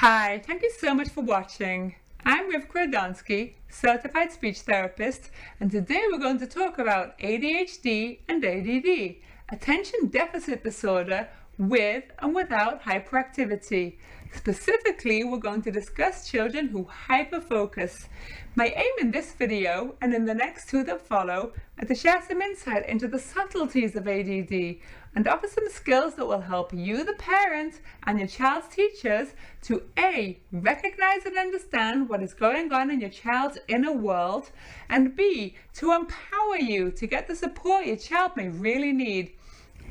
Hi, thank you so much for watching. I'm Rivka Radonsky, Certified Speech Therapist, and today we're going to talk about ADHD and ADD, Attention Deficit Disorder with and without hyperactivity. Specifically, we're going to discuss children who hyperfocus. My aim in this video and in the next two that follow are to share some insight into the subtleties of ADD and offer some skills that will help you, the parent, and your child's teachers to A, recognize and understand what is going on in your child's inner world, and B, to empower you to get the support your child may really need.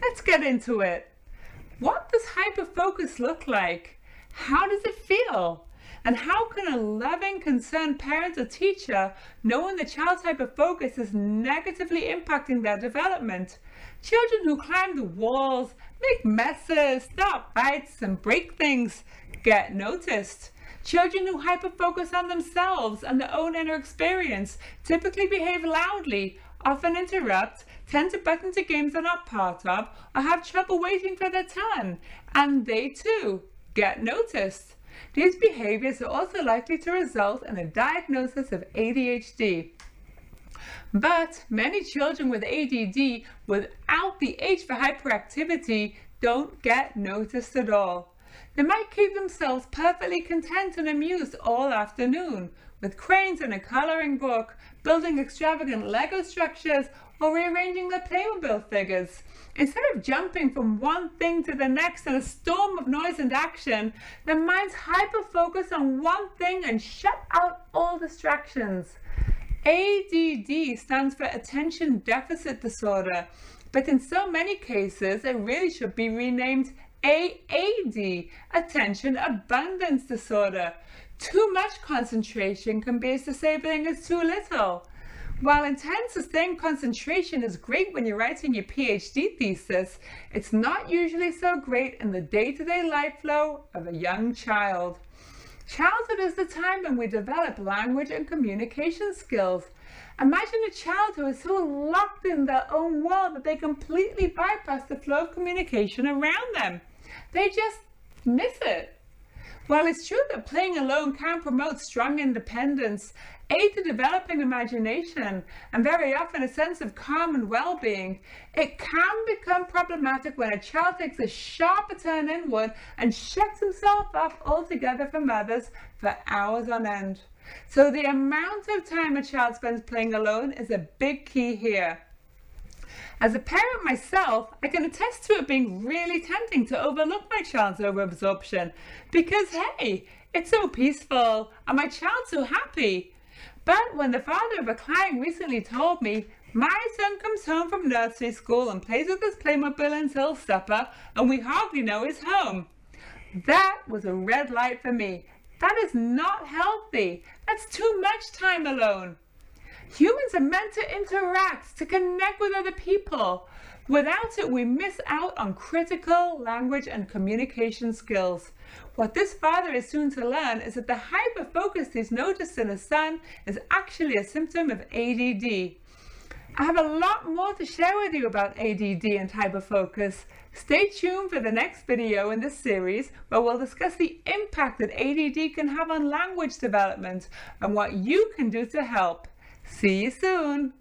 Let's get into it. What does hyperfocus look like? How does it feel? And how can a loving, concerned parent or teacher know when the child's hyperfocus is negatively impacting their development? Children who climb the walls, make messes, start fights, and break things get noticed. Children who hyperfocus on themselves and their own inner experience typically behave loudly, often interrupt, tend to butt into games they're not part of, or have trouble waiting for their turn, and they too get noticed. These behaviors are also likely to result in a diagnosis of ADHD. But many children with ADD without the age for hyperactivity don't get noticed at all. They might keep themselves perfectly content and amused all afternoon, with cranes and a coloring book, building extravagant Lego structures, or rearranging their Playmobil figures. Instead of jumping from one thing to the next in a storm of noise and action, their minds hyper-focus on one thing and shut out all distractions. ADD stands for Attention Deficit Disorder, but in so many cases it really should be renamed AAD, Attention Abundance Disorder. Too much concentration can be as disabling as too little. While intense sustained concentration is great when you're writing your Ph.D. thesis, it's not usually so great in the day-to-day life flow of a young child. Childhood is the time when we develop language and communication skills. Imagine a child who is so locked in their own world that they completely bypass the flow of communication around them. They just miss it. While it's true that playing alone can promote strong independence, aid to developing imagination, and very often a sense of calm and well-being, it can become problematic when a child takes a sharper turn inward and shuts himself off altogether from others for hours on end. So the amount of time a child spends playing alone is a big key here. As a parent myself, I can attest to it being really tempting to overlook my child's overabsorption because, hey, it's so peaceful and my child's so happy. But when the father of a client recently told me, my son comes home from nursery school and plays with his Playmobil until supper and we hardly know he's home, that was a red light for me. That is not healthy. That's too much time alone. Humans are meant to interact, to connect with other people. Without it, we miss out on critical language and communication skills. What this father is soon to learn is that the hyperfocus he's noticed in his son is actually a symptom of ADD. I have a lot more to share with you about ADD and hyperfocus. Stay tuned for the next video in this series where we'll discuss the impact that ADD can have on language development and what you can do to help. See you soon!